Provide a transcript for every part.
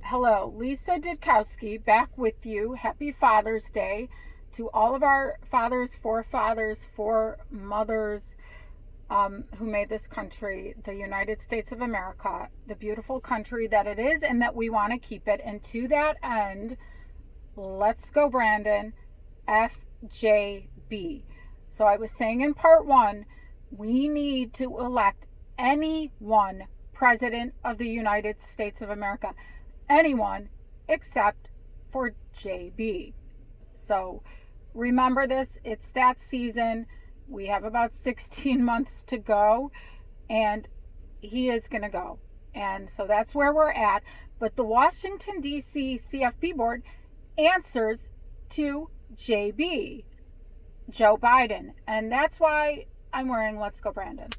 Hello, Lisa Ditkowsky back with you. Happy Father's Day to all of our fathers, for mothers who made this country, the United States of America, the beautiful country that it is and that we want to keep it. And to that end, let's go, Brandon, FJB. So I was saying in part one, we need to elect anyone president of the United States of America. Anyone except for JB. So remember this, it's that season. We have about 16 months to go, and he is going to go. And so that's where we're at. But the Washington, D.C. CFP board answers to JB, Joe Biden. And that's why I'm wearing Let's Go Brandon.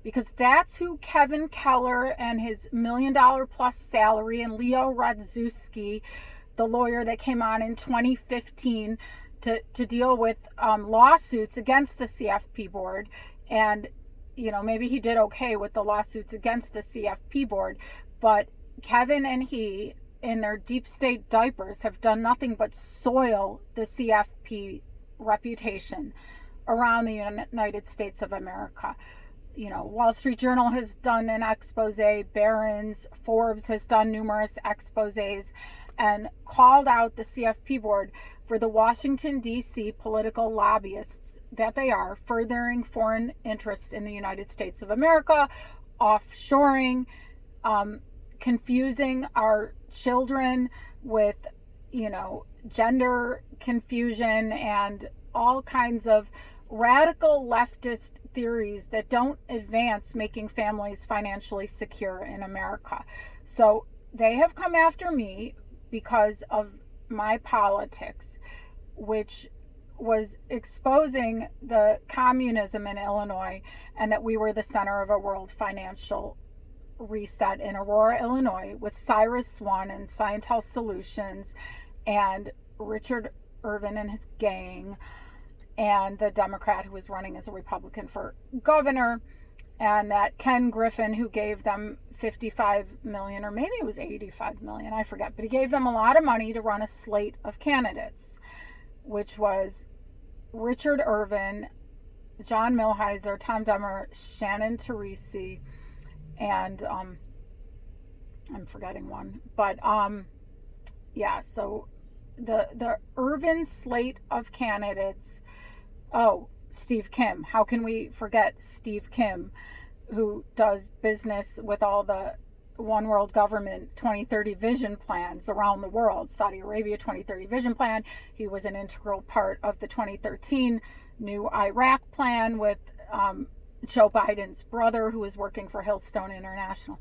Because that's who Kevin Keller and his $1 million plus salary, and Leo Rydzewski, the lawyer that came on in 2015 to deal with lawsuits against the CFP board. And, you know, maybe he did okay with the lawsuits against the CFP board. But Kevin and he, in their deep state diapers, have done nothing but soil the CFP reputation around the United States of America. You know, Wall Street Journal has done an expose, Barron's, Forbes has done numerous exposés and called out the CFP board for the Washington, D.C. political lobbyists that they are, furthering foreign interest in the United States of America, offshoring, confusing our children with, you know, gender confusion and all kinds of radical leftist theories that don't advance making families financially secure in America. So they have come after me because of my politics, which was exposing the communism in Illinois and that we were the center of a world financial reset in Aurora, Illinois, with Cyrus One and Scientel Solutions and Richard Irvin and his gang, and the Democrat who was running as a Republican for governor, and that Ken Griffin, who gave them 55 million, or maybe it was 85 million, I forget, but he gave them a lot of money to run a slate of candidates, which was Richard Irvin, John Milheiser, Tom Demmer, Shannon Teresi, and I'm forgetting one, but yeah, so the Irvin slate of candidates. Oh, Steve Kim. How can we forget Steve Kim, who does business with all the One World Government 2030 vision plans around the world? Saudi Arabia 2030 vision plan. He was an integral part of the 2013 new Iraq plan with Joe Biden's brother, who was working for Hillstone International.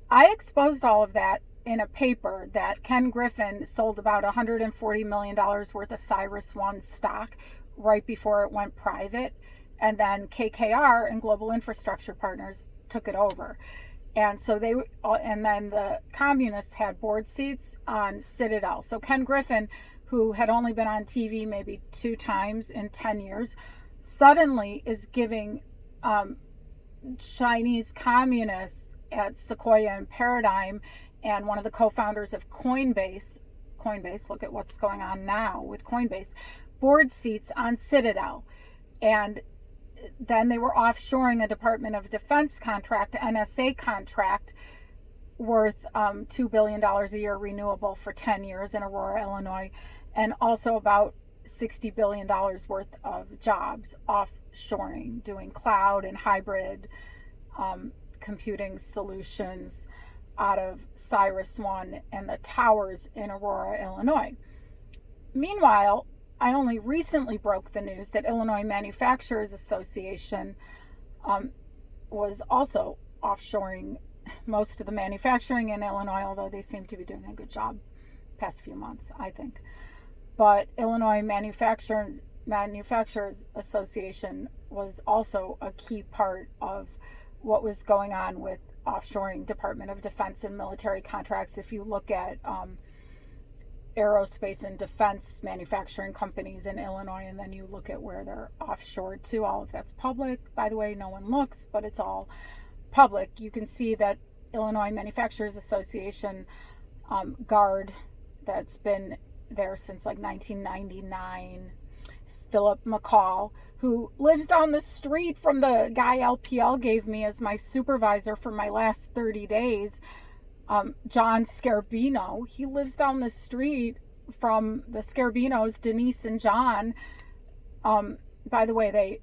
I exposed all of that in a paper that Ken Griffin sold about $140 million worth of Cyrus One stock right before it went private, and then KKR and Global Infrastructure Partners took it over. And so and then the communists had board seats on Citadel. So Ken Griffin, who had only been on TV maybe 2 times in 10 years, suddenly is giving Chinese communists at Sequoia and Paradigm, and one of the co-founders of Coinbase, look at what's going on now with Coinbase, board seats on Citadel. And then they were offshoring a Department of Defense contract, NSA contract, worth $2 billion a year, renewable for 10 years in Aurora, Illinois, and also about $60 billion worth of jobs offshoring, doing cloud and hybrid computing solutions out of Cyrus One and the towers in Aurora, Illinois. Meanwhile, I only recently broke the news that Illinois Manufacturers Association was also offshoring most of the manufacturing in Illinois, although they seem to be doing a good job past few months, I think. But Illinois Manufacturers Association was also a key part of what was going on with offshoring Department of Defense and military contracts. If you look at aerospace and defense manufacturing companies in Illinois, and then you look at where they're offshored to, all of that's public. By the way, no one looks, but it's all public. You can see that Illinois Manufacturers Association guard that's been there since like 1999, Philip McCall, who lives down the street from the guy LPL gave me as my supervisor for my last 30 days, John Scarbino. He lives down the street from the Scarbinos, Denise and John. By the way, they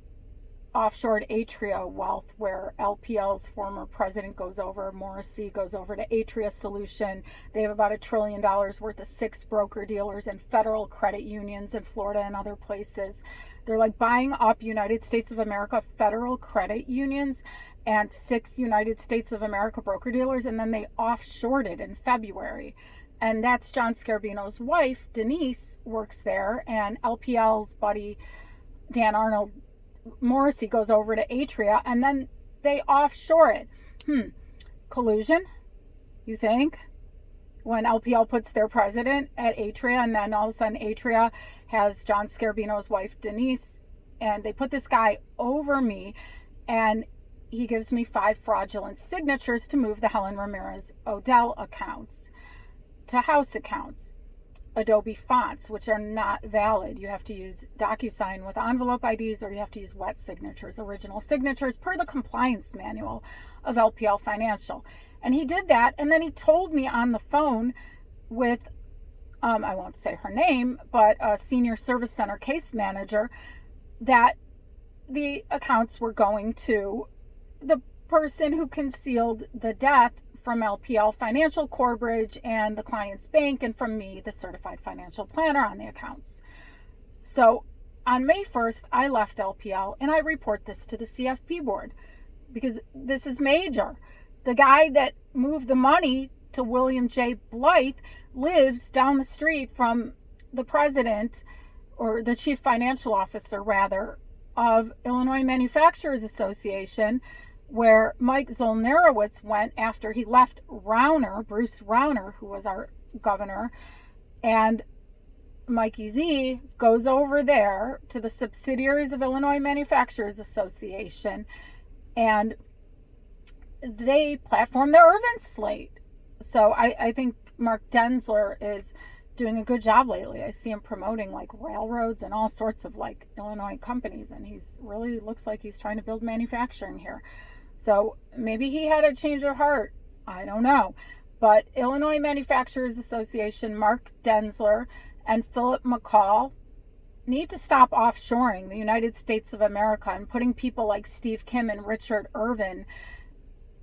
offshored Atria Wealth, where LPL's former president goes over, Morrissey goes over to Atria Solution. They have about $1 trillion worth of 6 broker dealers and federal credit unions in Florida and other places. They're like buying up United States of America federal credit unions and 6 United States of America broker dealers, and then they offshored it in February. And that's John Scarbino's wife, Denise, works there, and LPL's buddy, Dan Arnold, Morrissey, goes over to Atria, and then they offshore it. Collusion, you think? When LPL puts their president at Atria, and then all of a sudden Atria has John Scarbino's wife, Denise, and they put this guy over me, and he gives me 5 fraudulent signatures to move the Helen Ramirez Odell accounts to house accounts. Adobe fonts, which are not valid. You have to use DocuSign with envelope IDs, or you have to use wet signatures, original signatures, per the compliance manual of LPL Financial. And he did that, and then he told me on the phone with, I won't say her name, but a senior service center case manager, that the accounts were going to the person who concealed the death from LPL Financial Corebridge and the client's bank, and from me, the certified financial planner on the accounts. So on May 1st, I left LPL, and I report this to the CFP board because this is major. The guy that moved the money to William J. Blythe lives down the street from the president, or the chief financial officer rather, of Illinois Manufacturers Association, where Mike Zolnarowitz went after he left Rauner, Bruce Rauner, who was our governor, and Mikey Z goes over there to the subsidiaries of Illinois Manufacturers Association, and they platform the Irvin slate. So I think Mark Denzler is doing a good job lately. I see him promoting like railroads and all sorts of like Illinois companies, and he's really looks like he's trying to build manufacturing here. So maybe he had a change of heart. I don't know. But Illinois Manufacturers Association, Mark Denzler, and Philip McCall need to stop offshoring the United States of America and putting people like Steve Kim and Richard Irvin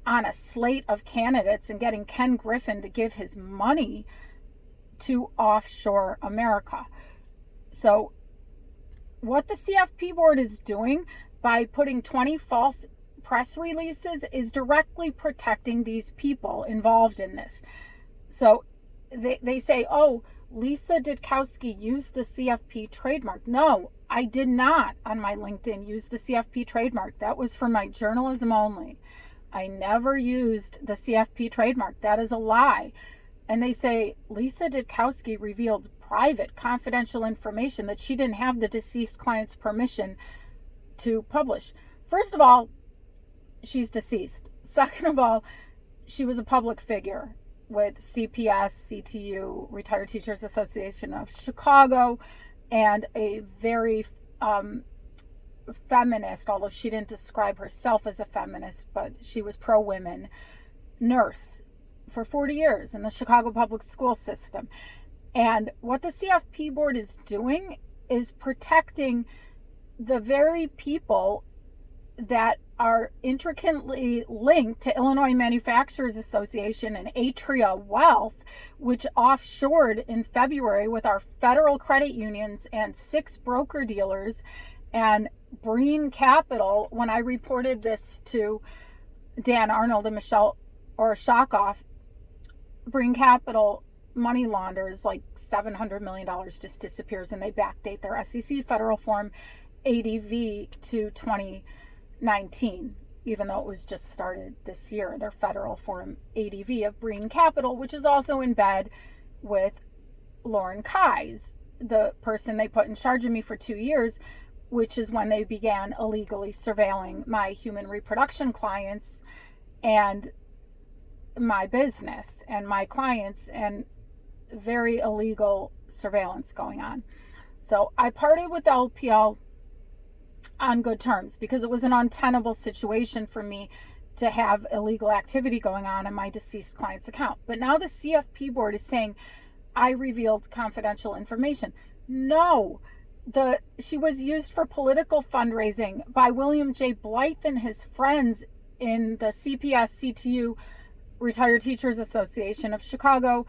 on a slate of candidates and getting Ken Griffin to give his money to offshore America. So what the CFP board is doing by putting 20 false press releases is directly protecting these people involved in this. So they say, oh, Lisa Ditkowsky used the CFP trademark. No, I did not on my LinkedIn use the CFP trademark. That was for my journalism only. I never used the CFP trademark. That is a lie. And they say Lisa Ditkowsky revealed private, confidential information that she didn't have the deceased client's permission to publish. First of all, she's deceased. Second of all, she was a public figure with CPS, CTU, Retired Teachers Association of Chicago, and a very feminist, although she didn't describe herself as a feminist, but she was pro-women, nurse for 40 years in the Chicago public school system. And what the CFP board is doing is protecting the very people that are intricately linked to Illinois Manufacturers Association and Atria Wealth, which offshored in February with our federal credit unions and 6 broker dealers, and Breen Capital. When I reported this to Dan Arnold and Michelle Oroshakoff, Breen Capital money launders like $700 million, just disappears, and they backdate their SEC federal form ADV to 2019, even though it was just started this year. Their federal form ADV of Breen Capital, which is also in bed with Lauren Keyes, the person they put in charge of me for 2 years, which is when they began illegally surveilling my human reproduction clients and my business and my clients, and very illegal surveillance going on. So I parted with LPL on good terms because it was an untenable situation for me to have illegal activity going on in my deceased client's account. But now the CFP board is saying I revealed confidential information. No, she was used for political fundraising by William J. Blythe and his friends in the CPS CTU Retired Teachers Association of Chicago,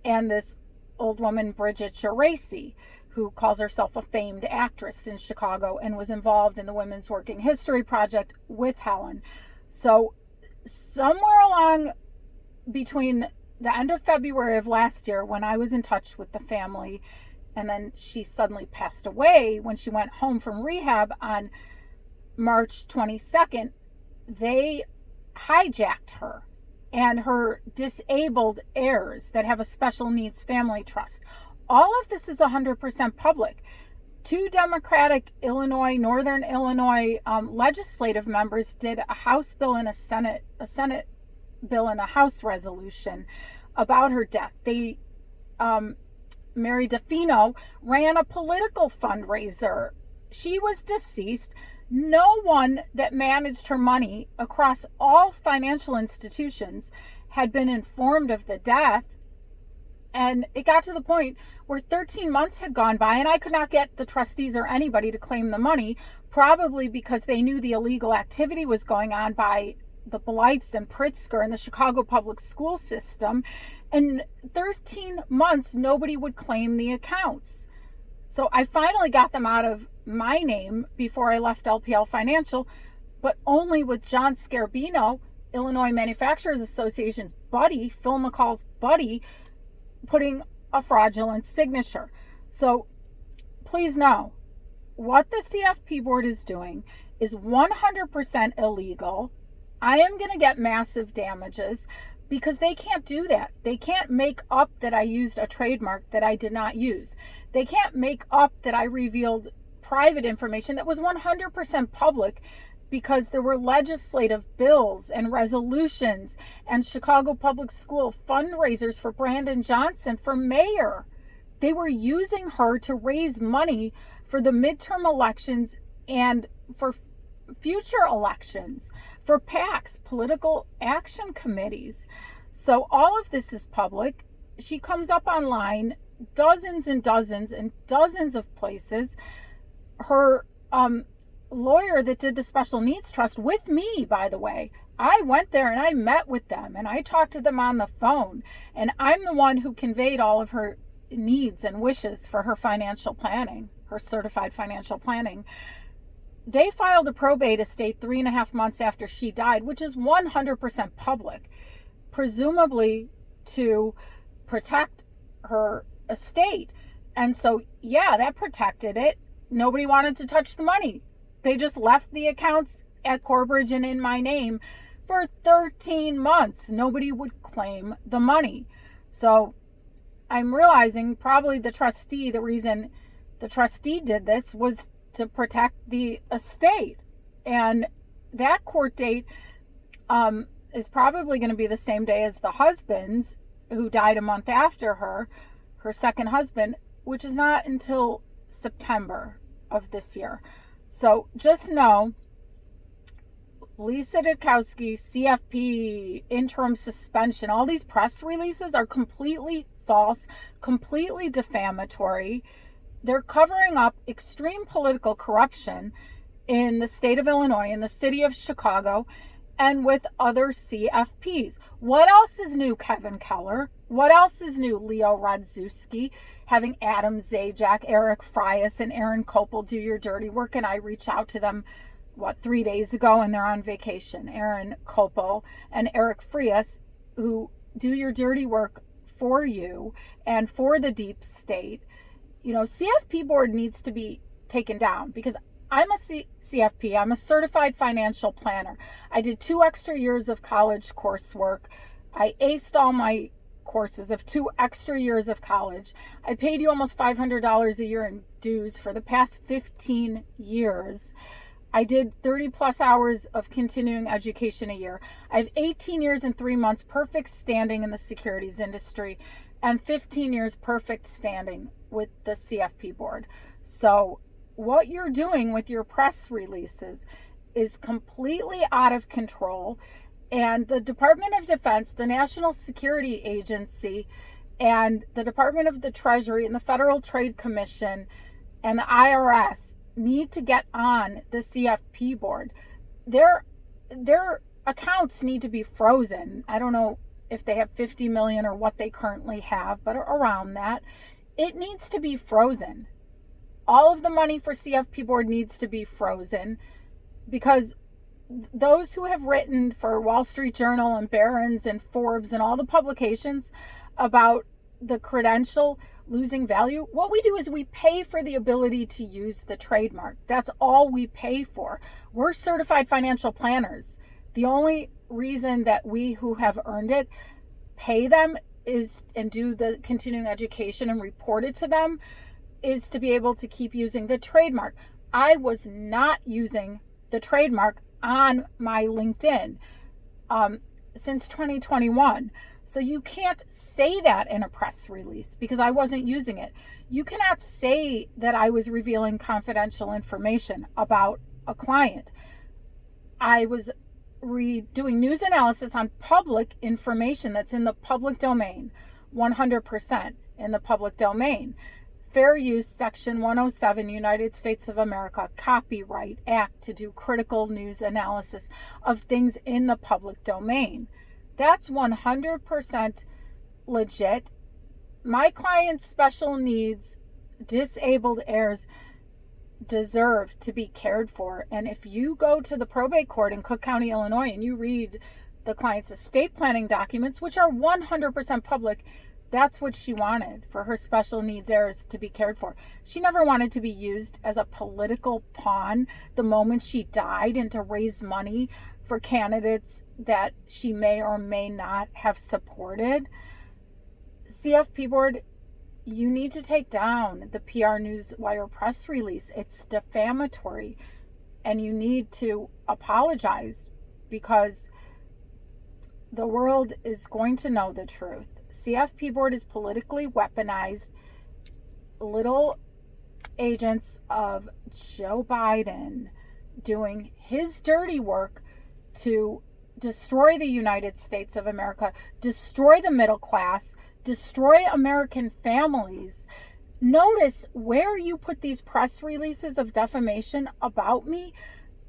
and this old woman, Bridget Geraci, who calls herself a famed actress in Chicago and was involved in the Women's Working History Project with Helen. So somewhere along between the end of February of last year, when I was in touch with the family, and then she suddenly passed away when she went home from rehab on March 22nd, they hijacked her and her disabled heirs that have a special needs family trust. All of this is 100% public. 2 Democratic Northern Illinois legislative members did a House bill and a Senate bill and a House resolution about her death. Mary DeFino ran a political fundraiser. She was deceased. No one that managed her money across all financial institutions had been informed of the death. And it got to the point where 13 months had gone by and I could not get the trustees or anybody to claim the money, probably because they knew the illegal activity was going on by the Blythes and Pritzker and the Chicago public school system. And 13 months, nobody would claim the accounts. So I finally got them out of my name before I left LPL Financial, but only with John Scarbino, Illinois Manufacturers Association's buddy, Phil McCall's buddy, putting a fraudulent signature. So please know, what the CFP board is doing is 100% illegal. I am going to get massive damages because they can't do that. They can't make up that I used a trademark that I did not use. They can't make up that I revealed private information that was 100% public, because there were legislative bills and resolutions and Chicago Public School fundraisers for Brandon Johnson for mayor. They were using her to raise money for the midterm elections and for future elections, for PACs, political action committees. So all of this is public. She comes up online dozens and dozens and dozens of places. Her lawyer that did the special needs trust with me, by the way, I went there and I met with them and I talked to them on the phone, and I'm the one who conveyed all of her needs and wishes for her financial planning, her certified financial planning. They filed a probate estate 3.5 months after she died, which is 100% public, presumably to protect her estate. And so, yeah, that protected it. Nobody wanted to touch the money. They just left the accounts at Corbridge and in my name for 13 months. Nobody would claim the money. So I'm realizing probably the reason the trustee did this was to protect the estate. And that court date is probably going to be the same day as the husband's, who died a month after her second husband, which is not until September of this year. So just know, Lisa Ditkowsky, CFP, interim suspension, all these press releases are completely false, completely defamatory. They're covering up extreme political corruption in the state of Illinois, in the city of Chicago, and with other CFPs. What else is new, Kevin Keller? What else is new, Leo Rydzewski? Having Adam Zajac, Eric Frias, and Aaron Kopel do your dirty work, and I reach out to them, 3 days ago, and they're on vacation. Aaron Kopel and Eric Frias, who do your dirty work for you and for the deep state. You know, CFP board needs to be taken down, because I'm a CFP. I'm a certified financial planner. I did 2 extra years of college coursework. I aced all my courses of 2 extra years of college. I paid you almost $500 a year in dues for the past 15 years. I did 30 plus hours of continuing education a year. I have 18 years and 3 months perfect standing in the securities industry and 15 years perfect standing with the CFP board. So what you're doing with your press releases is completely out of control. And the Department of Defense, the National Security Agency, and the Department of the Treasury and the Federal Trade Commission and the IRS need to get on the CFP board. Their accounts need to be frozen. I don't know if they have 50 million or what they currently have, but around that. It needs to be frozen. All of the money for CFP board needs to be frozen, because those who have written for Wall Street Journal and Barron's and Forbes and all the publications about the credential losing value, what we do is we pay for the ability to use the trademark. That's all we pay for. We're certified financial planners. The only reason that we who have earned it pay them is, and do the continuing education and report it to them, is to be able to keep using the trademark. I was not using the trademark on my LinkedIn since 2021. So you can't say that in a press release because I wasn't using it. You cannot say that I was revealing confidential information about a client. I was doing news analysis on public information that's in the public domain, 100% in the public domain. Fair Use Section 107, United States of America, Copyright Act, to do critical news analysis of things in the public domain. That's 100% legit. My clients' special needs, disabled heirs, deserve to be cared for. And if you go to the probate court in Cook County, Illinois, and you read the client's estate planning documents, which are 100% public, that's what she wanted, for her special needs heirs to be cared for. She never wanted to be used as a political pawn the moment she died and to raise money for candidates that she may or may not have supported. CFP board, you need to take down the PR NEWSWIRE press release. It's defamatory, and you need to apologize, because the world is going to know the truth. CFP board is politically weaponized little agents of Joe Biden doing his dirty work to destroy the United States of America, destroy the middle class, destroy American families. Notice where you put these press releases of defamation about me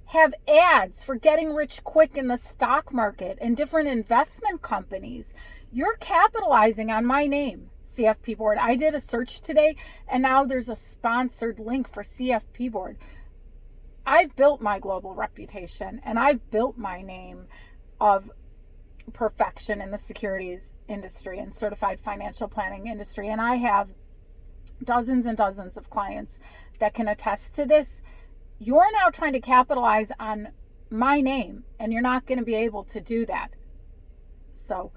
have ads for getting rich quick in the stock market and different investment companies. You're capitalizing on my name, CFP board. I did a search today, and now there's a sponsored link for CFP board. I've built my global reputation, and I've built my name of perfection in the securities industry and certified financial planning industry. And I have dozens and dozens of clients that can attest to this. You're now trying to capitalize on my name, and you're not going to be able to do that. So,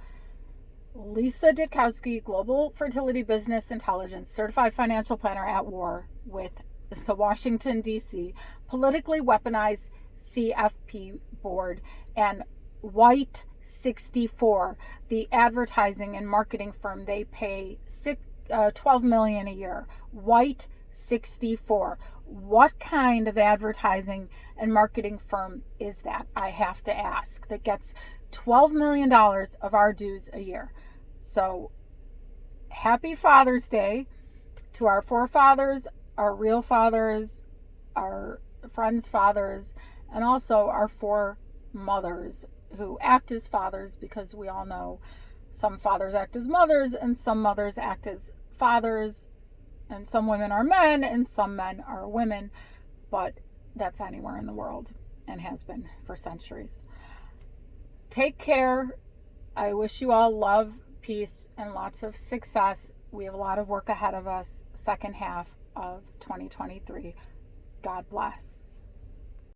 Lisa Ditkowsky, Global Fertility Business Intelligence, certified financial planner, at war with the Washington, D.C., politically weaponized CFP board, and White 64, the advertising and marketing firm. They pay $12 million a year. White 64. What kind of advertising and marketing firm is that? I have to ask. That gets $12 million of our dues a year. So, happy Father's Day to our forefathers, our real fathers, our friends' fathers, and also our foremothers who act as fathers, because we all know some fathers act as mothers and some mothers act as fathers, and some women are men and some men are women, but that's anywhere in the world and has been for centuries. Take care. I wish you all love, peace, and lots of success. We have a lot of work ahead of us, second half of 2023. God bless.